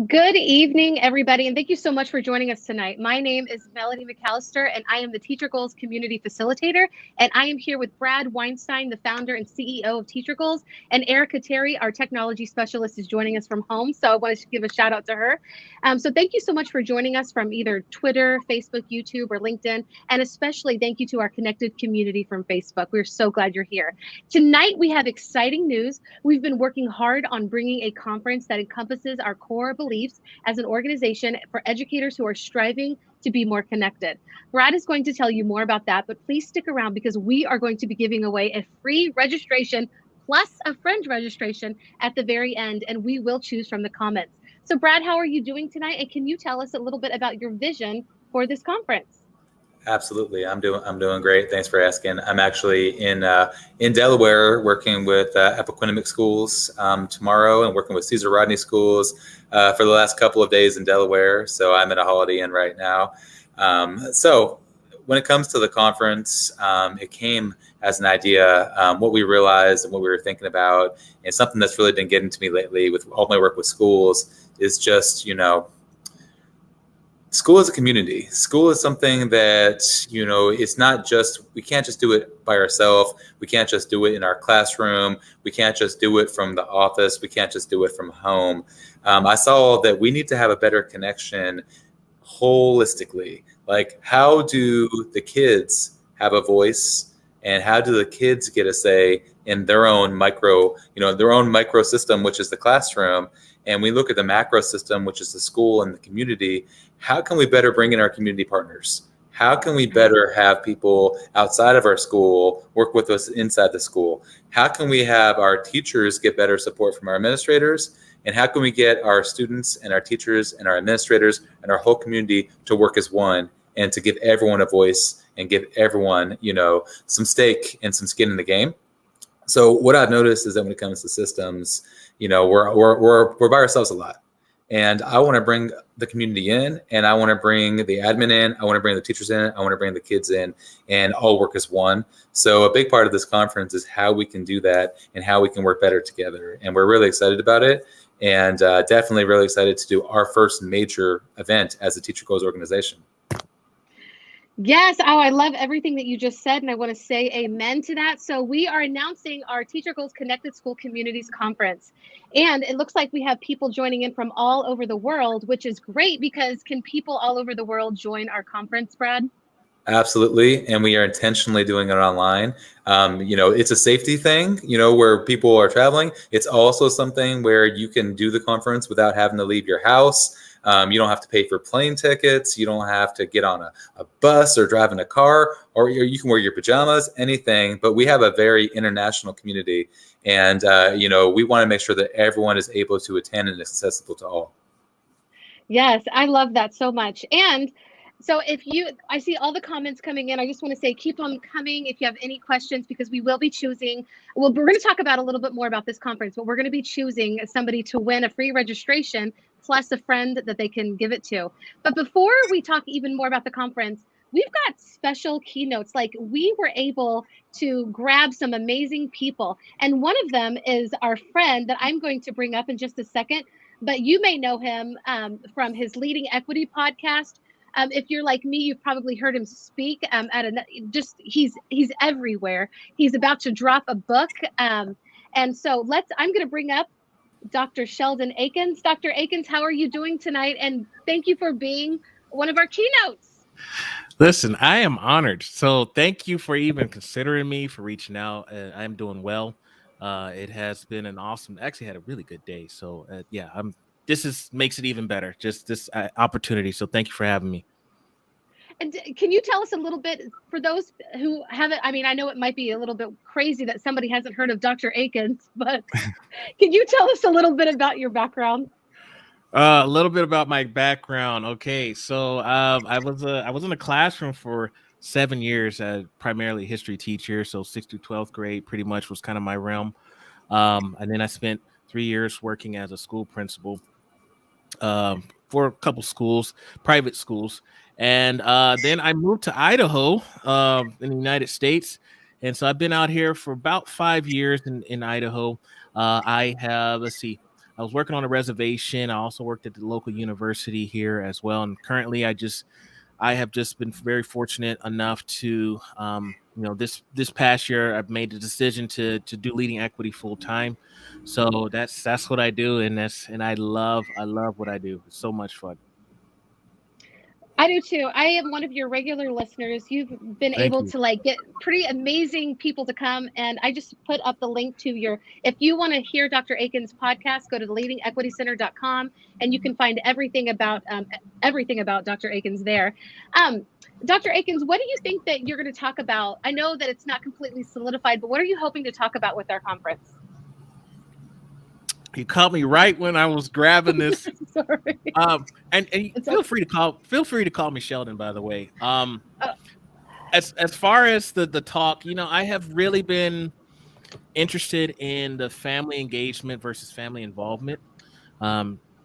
Good evening, everybody, and thank you so much for joining us tonight. My name is Melanie McAllister, and I am the TeacherGoals Community Facilitator, and I am here with Brad Weinstein, the founder and CEO of TeacherGoals, and Erica Terry, our technology specialist, is joining us from home, so I wanted to give a shout out to her. So thank you so much for joining us from either Twitter, Facebook, YouTube, or LinkedIn, and especially thank you to our connected community from Facebook. We're so glad you're here. Tonight, we have exciting news. We've been working hard on bringing a conference that encompasses our core beliefs as an organization for educators who are striving to be more connected. Brad is going to tell you more about that, but please stick around because we are going to be giving away a free registration plus a friend registration at the very end, and we will choose from the comments. So Brad, how are you doing tonight? And can you tell us a little bit about your vision for this conference? Absolutely, I'm doing great. Thanks for asking. I'm actually in Delaware working with Epiquinemic Schools tomorrow, and working with Caesar Rodney Schools for the last couple of days in Delaware. So I'm at a Holiday Inn right now. So when it comes to the conference, it came as an idea. What we realized and what we were thinking about, and something that's really been getting to me lately with all my work with schools, is just school is a community. School is something that, it's not just, we can't just do it by ourselves. We can't just do it in our classroom. We can't just do it from the office. We can't just do it from home. I saw that we need to have a better connection holistically. Like, how do the kids have a voice, and how do the kids get a say in their own micro system, which is the classroom? And we look at the macro system, which is the school and the community. How can we better bring in our community partners? How can we better have people outside of our school work with us inside the school? How can we have our teachers get better support from our administrators? And how can we get our students and our teachers and our administrators and our whole community to work as one, and to give everyone a voice and give everyone, some stake and some skin in the game? So what I've noticed is that when it comes to systems, we're by ourselves a lot. And I want to bring the community in, and I want to bring the admin in, I want to bring the teachers in, I want to bring the kids in, and all work as one. So a big part of this conference is how we can do that and how we can work better together. And we're really excited about it, and definitely really excited to do our first major event as a TeacherGoals organization. Yes. Oh, I love everything that you just said, and I want to say amen to that. So we are announcing our TeacherGoals Connected School Communities Conference, and it looks like we have people joining in from all over the world, which is great because can people all over the world join our conference, Brad? Absolutely. And we are intentionally doing it online. It's a safety thing, where people are traveling. It's also something where you can do the conference without having to leave your house. You don't have to pay for plane tickets. You don't have to get on a bus or drive in a car, or you can wear your pajamas, anything. But we have a very international community, and we want to make sure that everyone is able to attend and accessible to all. Yes, I love that so much. And so I see all the comments coming in. I just want to say, keep on coming if you have any questions, because we will be choosing. Well, we're going to talk about a little bit more about this conference, but we're going to be choosing somebody to win a free registration plus a friend that they can give it to. But before we talk even more about the conference, we've got special keynotes. Like, we were able to grab some amazing people. And one of them is our friend that I'm going to bring up in just a second. But you may know him from his Leading Equity podcast. If you're like me, you've probably heard him speak he's everywhere. He's about to drop a book. And so I'm going to bring up Dr. Sheldon Akins. Dr. Akins, how are you doing tonight? And thank you for being one of our keynotes. Listen, I am honored. So thank you for even considering me, for reaching out. I'm doing well. It has been an actually had a really good day. So makes it even better, just this opportunity. So thank you for having me. And can you tell us a little bit, for those who haven't, I know it might be a little bit crazy that somebody hasn't heard of Dr. Akins, but can you tell us a little bit about your background? A little bit about my background. Okay, so I was in a classroom for 7 years, primarily history teacher. So 6th through 12th grade pretty much was kind of my realm. And then I spent 3 years working as a school principal for a couple schools, private schools. And then I moved to Idaho in the United States. And so I've been out here for about 5 years in Idaho. I have, I was working on a reservation. I also worked at the local university here as well. And currently I have just been very fortunate enough to, this past year, I've made the decision to do leading equity full time. So that's what I do. And I love what I do. It's so much fun. I do too. I am one of your regular listeners. You've been able to like get pretty amazing people to come. And I just put up the link to if you want to hear Dr. Akins' podcast, go to leadingequitycenter.com and you can find everything about Dr. Akins there. Dr. Akins, what do you think that you're going to talk about? I know that it's not completely solidified, but what are you hoping to talk about with our conference? You caught me right when I was grabbing this. Sorry. And feel free to call me Sheldon, by the way. As far as the talk, I have really been interested in the family engagement versus family involvement.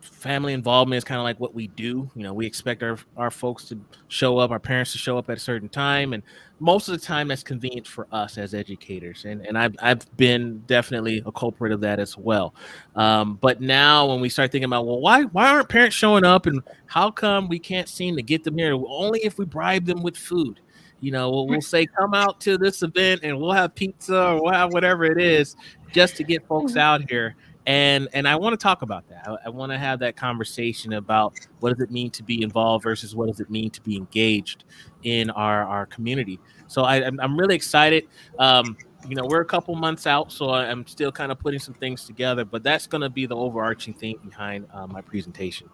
Family involvement is kind of like what we do. We expect our folks to show up, our parents to show up at a certain time, and most of the time that's convenient for us as educators. And I've been definitely a culprit of that as well. But now when we start thinking about, well, why aren't parents showing up, and how come we can't seem to get them here? Only if we bribe them with food. We'll say, come out to this event and we'll have pizza or we'll have whatever it is just to get folks out here. And I want to talk about that. I want to have that conversation about what does it mean to be involved versus what does it mean to be engaged in our community. So I'm really excited. We're a couple months out, so I'm still kind of putting some things together, but that's going to be the overarching thing behind my presentation.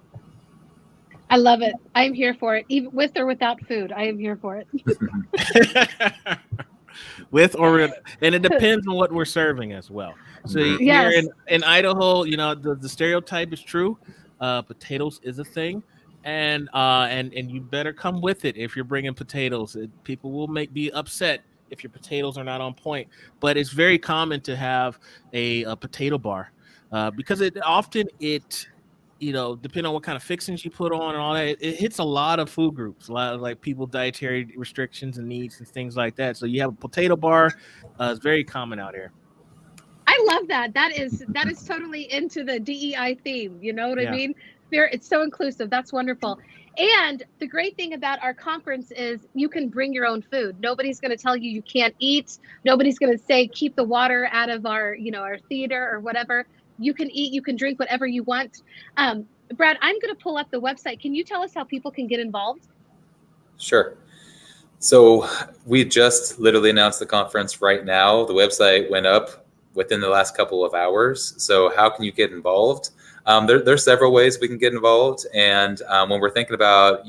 I love it. I'm here for it. Even with or without food, I am here for it. And it depends on what we're serving as well. So yes. Here in Idaho, the stereotype is true. Potatoes is a thing, and you better come with it if you're bringing potatoes. People will be upset if your potatoes are not on point. But it's very common to have a potato bar because it often depending on what kind of fixings you put on and all that, it hits a lot of food groups, a lot of like people dietary restrictions and needs and things like that. So you have a potato bar. It's very common out here. I love that. That is totally into the DEI theme. You know what I mean? It's so inclusive. That's wonderful. And the great thing about our conference is you can bring your own food. Nobody's going to tell you can't eat. Nobody's going to say, keep the water out of our theater or whatever. You can eat, you can drink whatever you want. Brad, I'm going to pull up the website. Can you tell us how people can get involved? Sure. So we just literally announced the conference right now. The website went up within the last couple of hours. So how can you get involved? There's several ways we can get involved. And when we're thinking about,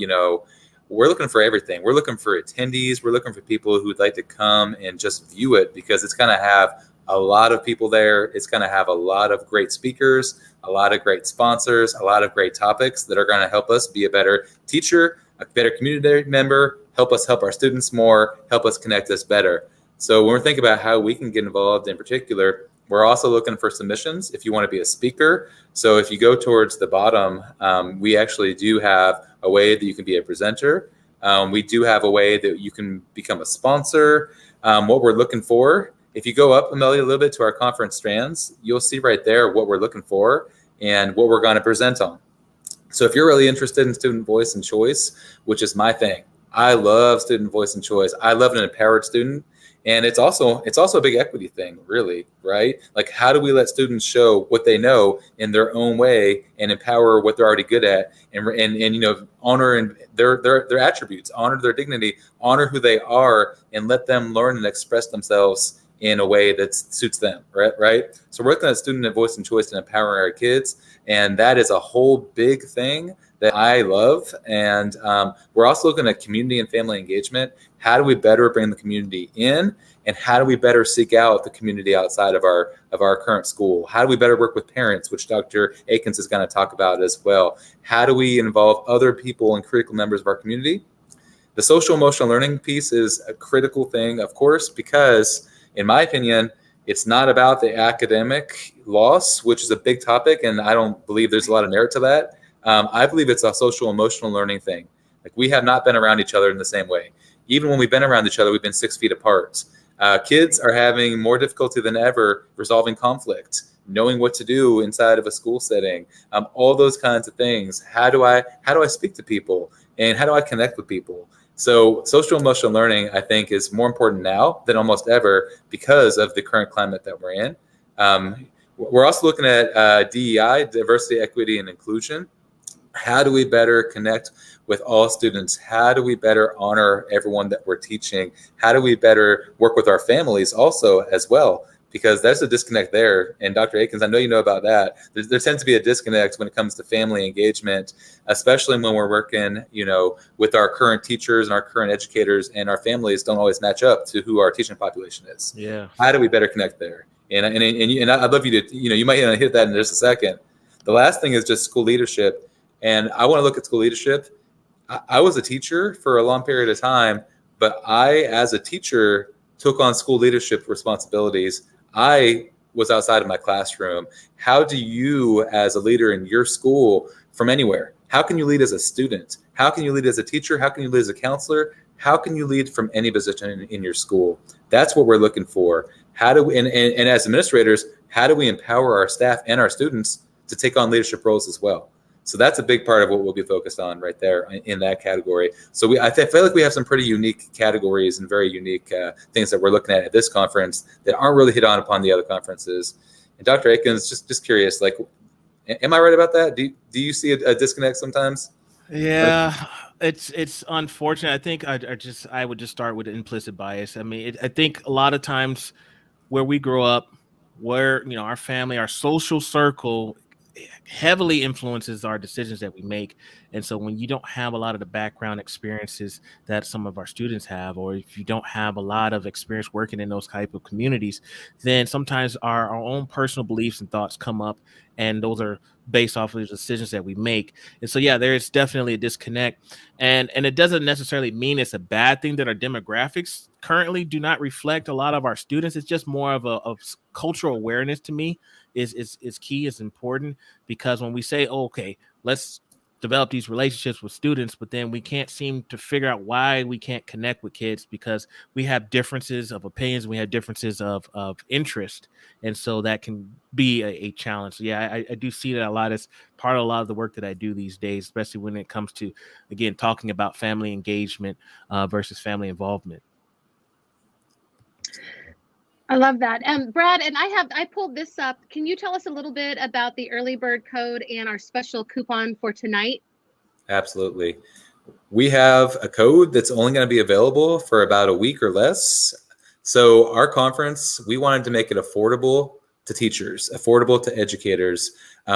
we're looking for everything. We're looking for attendees. We're looking for people who'd like to come and just view it because it's going to have a lot of people there. It's going to have a lot of great speakers, a lot of great sponsors, a lot of great topics that are going to help us be a better teacher, a better community member, help us help our students more, help us connect us better. So when we're thinking about how we can get involved in particular, we're also looking for submissions if you want to be a speaker. So if you go towards the bottom, we actually do have a way that you can be a presenter. We do have a way that you can become a sponsor. What we're looking for, if you go up, Amelia, a little bit to our conference strands, you'll see right there what we're looking for and what we're going to present on. So if you're really interested in student voice and choice, which is my thing, I love student voice and choice. I love an empowered student. And it's also a big equity thing, really, right? Like, how do we let students show what they know in their own way and empower what they're already good at, and honor and their attributes, honor their dignity, honor who they are, and let them learn and express themselves in a way that suits them, right? So we're looking at student voice and choice and empowering our kids, and that is a whole big thing that I love. And we're also looking at community and family engagement. How do we better bring the community in, and how do we better seek out the community outside of our current school? How do we better work with parents, which Dr. Akins is going to talk about as well? How do we involve other people and critical members of our community? The social emotional learning piece is a critical thing, of course, because in my opinion, it's not about the academic loss, which is a big topic, and I don't believe there's a lot of merit to that. I believe it's a social emotional learning thing. Like, we have not been around each other in the same way. Even when we've been around each other, we've been 6 feet apart. Kids are having more difficulty than ever resolving conflict. knowing what to do inside of a school setting, all those kinds of things. How do I speak to people, and how do I connect with people? So social emotional learning, I think, is more important now than almost ever because of the current climate that we're in. We're also looking at DEI, diversity, equity, and inclusion. How do we better connect with all students? How do we better honor everyone that we're teaching? How do we better work with our families also as well? Because there's a disconnect there. And Dr. Akins, I know you know about that. There tends to be a disconnect when it comes to family engagement, especially when we're working, with our current teachers and our current educators, and our families don't always match up to who our teaching population is. Yeah. How do we better connect there? And I'd love you to, you might hit that in just a second. The last thing is just school leadership. And I want to look at school leadership. I was a teacher for a long period of time, but I, as a teacher, took on school leadership responsibilities. I was outside of my classroom. How do you, as a leader in your school, from anywhere, how can you lead as a student? How can you lead as a teacher? How can you lead as a counselor? How can you lead from any position in your school? That's what we're looking for. How do we, and as administrators, how do we empower our staff and our students to take on leadership roles as well? So that's a big part of what we'll be focused on right there in that category. So I feel like we have some pretty unique categories and very unique things that we're looking at this conference that aren't really hit on upon the other conferences. And Dr. Akins, just curious, like, am I right about that? Do you see a disconnect sometimes? Yeah, it's unfortunate. I think I would just start with implicit bias. I mean, I think a lot of times where we grow up, where our family, our social circle heavily influences our decisions that we make. And so when you don't have a lot of the background experiences that some of our students have, or if you don't have a lot of experience working in those type of communities, then sometimes our own personal beliefs and thoughts come up, and those are based off of the decisions that we make. And so, yeah, there is definitely a disconnect, and it doesn't necessarily mean it's a bad thing that our demographics currently do not reflect a lot of our students. It's just more of a cultural awareness to me is key, is important, because when we say, oh, okay, let's develop these relationships with students, but then we can't seem to figure out why we can't connect with kids, because we have differences of opinions, we have differences of interest, and so that can be a challenge. So yeah, I do see that a lot as part of a lot of the work that I do these days, especially when it comes to, again, talking about family engagement versus family involvement. I love that. Brad, and I pulled this up. Can you tell us a little bit about the early bird code and our special coupon for tonight? Absolutely. We have a code that's only going to be available for about a week or less. So our conference, we wanted to make it affordable to teachers, affordable to educators.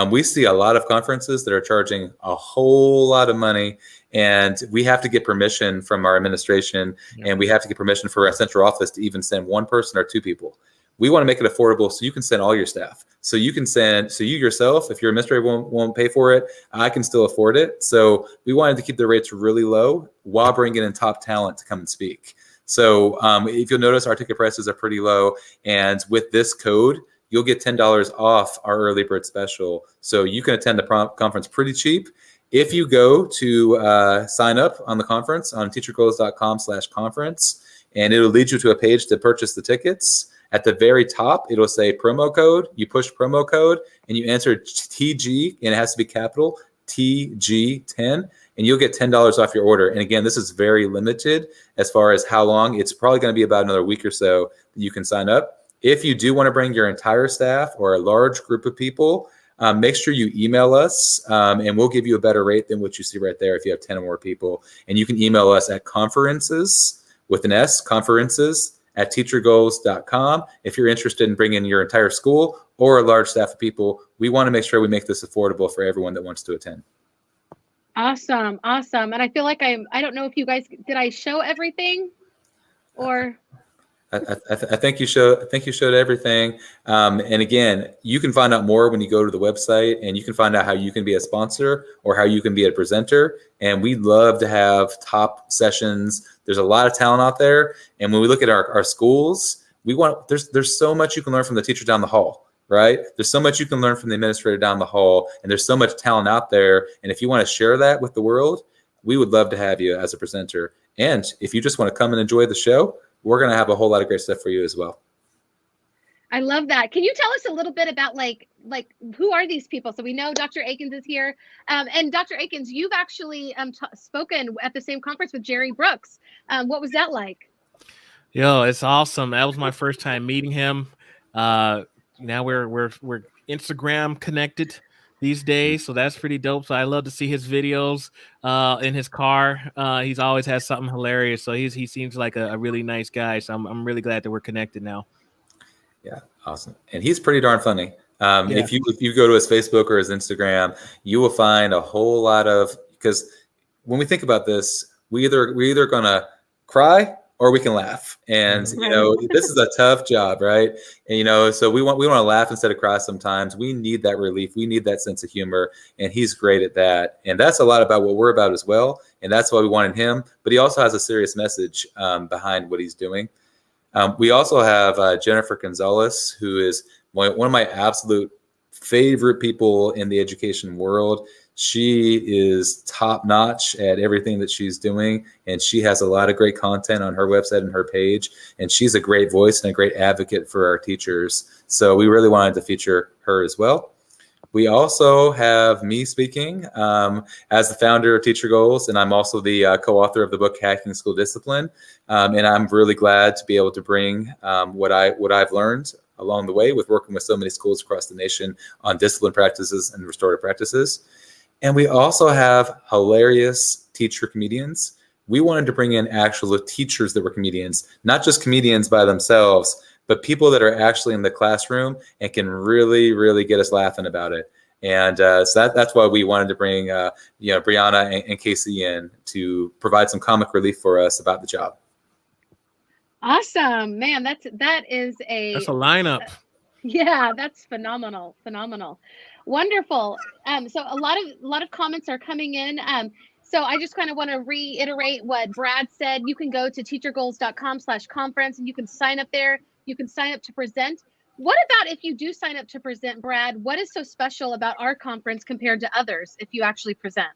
We see a lot of conferences that are charging a whole lot of money, and we have to get permission from our administration, and we have to get permission for our central office to even send one person or two people. We want to make it affordable so you can send all your staff. So you yourself, if your administrator won't pay for it, I can still afford it. So we wanted to keep the rates really low while bringing in top talent to come and speak. So if you'll notice, our ticket prices are pretty low, and with this code, you'll get $10 off our early bird special. So you can attend the conference pretty cheap. If you go to sign up on the conference on teachergoals.com/conference, and it'll lead you to a page to purchase the tickets. At the very top, it'll say promo code. You push promo code and you enter TG, and it has to be capital, TG10, and you'll get $10 off your order. And again, this is very limited as far as how long. It's probably going to be about another week or so that you can sign up. If you do want to bring your entire staff or a large group of people, make sure you email us, and we'll give you a better rate than what you see right there if you have 10 or more people. And you can email us at conferences with an S, conferences@teachergoals.com. If you're interested in bringing your entire school or a large staff of people, we want to make sure we make this affordable for everyone that wants to attend. Awesome. And I feel like I don't know if you guys, did I show everything or? I think you showed everything. And again, you can find out more when you go to the website, and you can find out how you can be a sponsor or how you can be a presenter. And we'd love to have top sessions. There's a lot of talent out there. And when we look at our schools, there's so much you can learn from the teacher down the hall, right? There's so much you can learn from the administrator down the hall, and there's so much talent out there. And if you want to share that with the world, we would love to have you as a presenter. And if you just want to come and enjoy the show, we're going to have a whole lot of great stuff for you as well. I love that. Can you tell us a little bit about like who are these people? So we know Dr. Akins is here, and Dr. Akins, you've actually spoken at the same conference with Jerry Brooks. What was that like? Yo, it's awesome. That was my first time meeting him. Now we're Instagram connected these days, so that's pretty dope. So I love to see his videos in his car. He's always has something hilarious. So he seems like a really nice guy. So I'm really glad that we're connected now. Yeah, awesome. And he's pretty darn funny. If you go to his Facebook or his Instagram, you will find a whole lot of, because when we think about this, we're either gonna cry or we can laugh. And this is a tough job, right? And so we want to laugh instead of cry sometimes. We need that relief. We need that sense of humor, and he's great at that. And that's a lot about what we're about as well. And that's why we wanted him. But he also has a serious message behind what he's doing. We also have Jennifer Gonzalez, who is one of my absolute favorite people in the education world. She is top notch at everything that she's doing, and she has a lot of great content on her website and her page, and she's a great voice and a great advocate for our teachers. So we really wanted to feature her as well. We also have me speaking as the founder of TeacherGoals, and I'm also the co-author of the book Hacking School Discipline. And I'm really glad to be able to bring what I've learned along the way with working with so many schools across the nation on discipline practices and restorative practices. And we also have hilarious teacher comedians. We wanted to bring in actual teachers that were comedians, not just comedians by themselves, but people that are actually in the classroom and can really, really get us laughing about it. And so that's why we wanted to bring Brianna and Casey in to provide some comic relief for us about the job. Awesome, man. That's a lineup. Yeah, that's phenomenal. Wonderful. So a lot of comments are coming in. So I just kind of want to reiterate what Brad said. You can go to teachergoals.com/conference and you can sign up there. You can sign up to present. What about if you do sign up to present, Brad? What is so special about our conference compared to others if you actually present?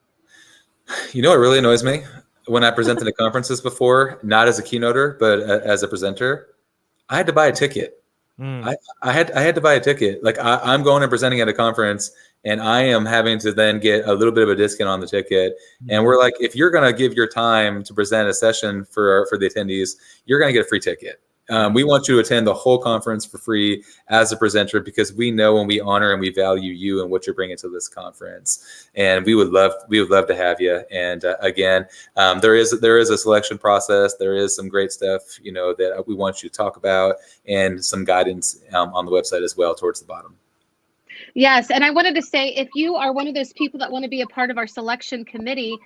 It really annoys me when I presented at conferences before, not as a keynoter, but as a presenter. I had to buy a ticket. I had to buy a ticket. Like I'm going and presenting at a conference, and I am having to then get a little bit of a discount on the ticket. And we're like, if you're going to give your time to present a session for the attendees, you're going to get a free ticket. We want you to attend the whole conference for free as a presenter, because we know and we honor and we value you and what you're bringing to this conference. And we would love to have you. And again, there is a selection process. There is some great stuff, that we want you to talk about, and some guidance on the website as well towards the bottom. Yes, and I wanted to say, if you are one of those people that want to be a part of our selection committee,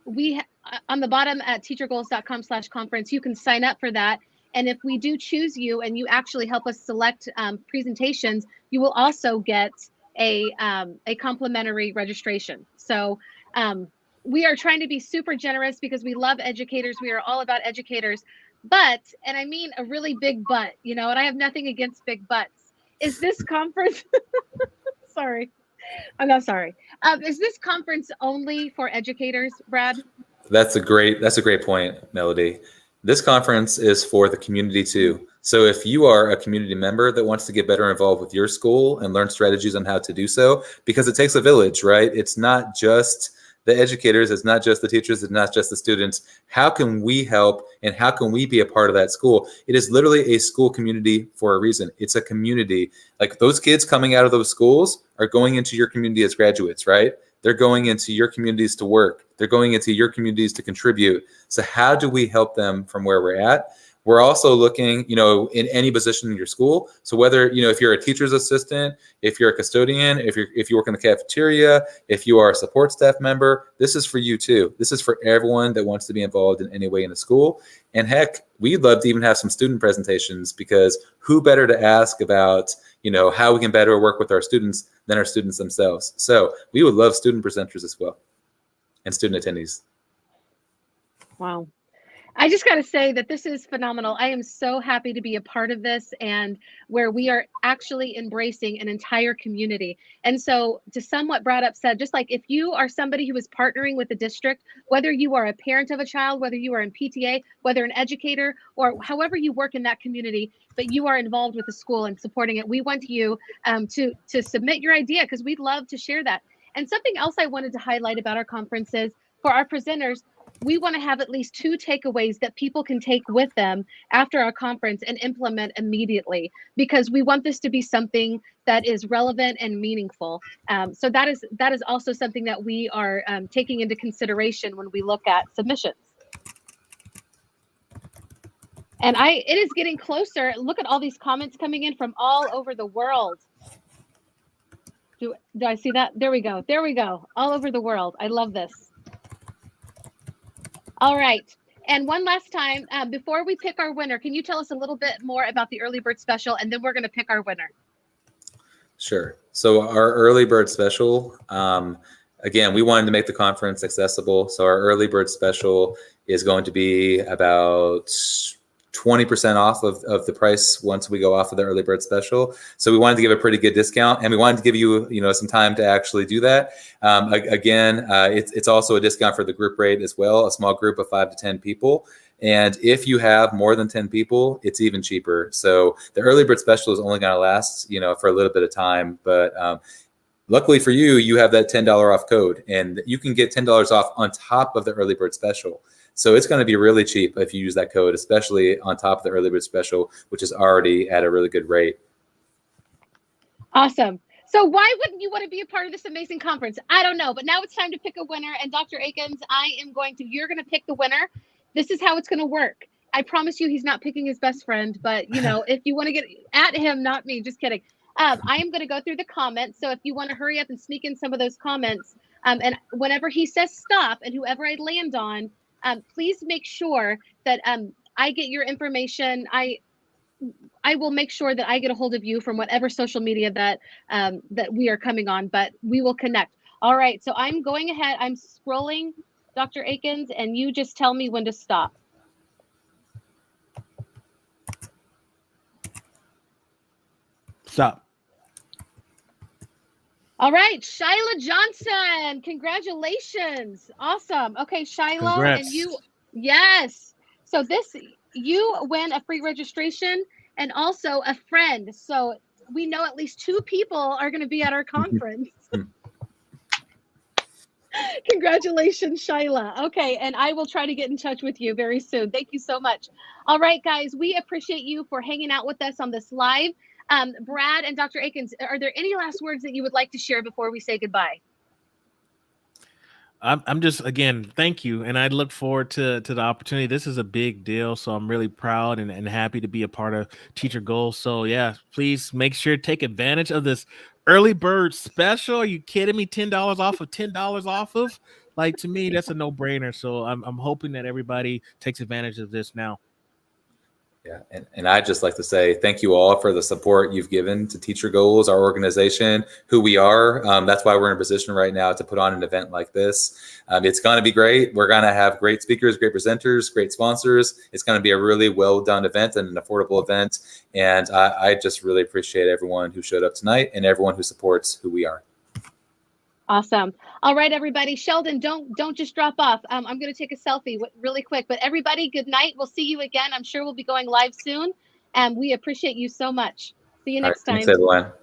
we on the bottom at teachergoals.com/conference, you can sign up for that. And if we do choose you and you actually help us select presentations, you will also get a complimentary registration. So we are trying to be super generous because we love educators. We are all about educators. But, and I mean a really big but, and I have nothing against big buts. Is this conference, sorry, I'm not sorry. Is this conference only for educators, Brad? That's a great point, Melody. This conference is for the community too. So if you are a community member that wants to get better involved with your school and learn strategies on how to do so, because it takes a village, right? It's not just the educators, it's not just the teachers, it's not just the students. How can we help, and how can we be a part of that school? It is literally a school community for a reason. It's a community. Like those kids coming out of those schools are going into your community as graduates, right? They're going into your communities to work. They're going into your communities to contribute. So how do we help them from where we're at? We're also looking, in any position in your school. So whether, if you're a teacher's assistant, if you're a custodian, if you work in the cafeteria, if you are a support staff member, this is for you too. This is for everyone that wants to be involved in any way in the school. And heck, we'd love to even have some student presentations, because who better to ask about, how we can better work with our students than our students themselves. So we would love student presenters as well, and student attendees. Wow. I just got to say that this is phenomenal. I am so happy to be a part of this, and where we are actually embracing an entire community. And so, to sum what Brad up said, just like if you are somebody who is partnering with a district, whether you are a parent of a child, whether you are in PTA, whether an educator, or however you work in that community, but you are involved with the school and supporting it, we want you to submit your idea, because we'd love to share that. And something else I wanted to highlight about our conference is, for our presenters, we want to have at least 2 takeaways that people can take with them after our conference and implement immediately, because we want this to be something that is relevant and meaningful. So that is also something that we are taking into consideration when we look at submissions. And it is getting closer. Look at all these comments coming in from all over the world. Do I see that? There we go. There we go. All over the world. I love this. All right. And one last time, before we pick our winner, can you tell us a little bit more about the early bird special, and then we're going to pick our winner? Sure. So our early bird special, again, we wanted to make the conference accessible. So our early bird special is going to be about 20% off of the price once we go off of the early bird special. So we wanted to give a pretty good discount, and we wanted to give you, some time to actually do that. It's also a discount for the group rate as well, a small group of 5 to 10 people. And if you have more than 10 people, it's even cheaper. So the early bird special is only going to last, for a little bit of time, but luckily for you, you have that $10 off code, and you can get $10 off on top of the early bird special. So it's going to be really cheap if you use that code, especially on top of the early bird special, which is already at a really good rate. Awesome. So why wouldn't you want to be a part of this amazing conference? I don't know, but now it's time to pick a winner. And Dr. Akins, you're going to pick the winner. This is how it's going to work. I promise you he's not picking his best friend, but if you want to get at him, not me, just kidding. I am going to go through the comments. So if you want to hurry up and sneak in some of those comments, and whenever he says stop and whoever I land on, please make sure that I get your information. I will make sure that I get a hold of you from whatever social media that we are coming on, but we will connect. All right, so I'm going ahead. I'm scrolling, Dr. Akins, and you just tell me when to stop. Stop. All right, Shyla Johnson, congratulations. Awesome. Okay, Shyla, Congrats. and you, yes. So you win a free registration and also a friend. So we know at least 2 people are going to be at our conference. Congratulations, Shyla. Okay, and I will try to get in touch with you very soon. Thank you so much. All right, guys, we appreciate you for hanging out with us on this live. Brad and Dr. Akins, are there any last words that you would like to share before we say goodbye? I'm just, again, thank you. And I look forward to the opportunity. This is a big deal. So I'm really proud and happy to be a part of TeacherGoals. So yeah, please make sure to take advantage of this early bird special. Are you kidding me? $10 off of $10 off of? Like, to me, that's a no brainer. So I'm hoping that everybody takes advantage of this now. Yeah, and I'd just like to say thank you all for the support you've given to TeacherGoals, our organization, who we are. That's why we're in a position right now to put on an event like this. It's going to be great. We're going to have great speakers, great presenters, great sponsors. It's going to be a really well-done event and an affordable event. And I just really appreciate everyone who showed up tonight and everyone who supports who we are. Awesome. All right, everybody. Sheldon, don't just drop off. I'm going to take a selfie really quick. But everybody, good night. We'll see you again. I'm sure we'll be going live soon. And we appreciate you so much. See you next time. Thanks, everyone.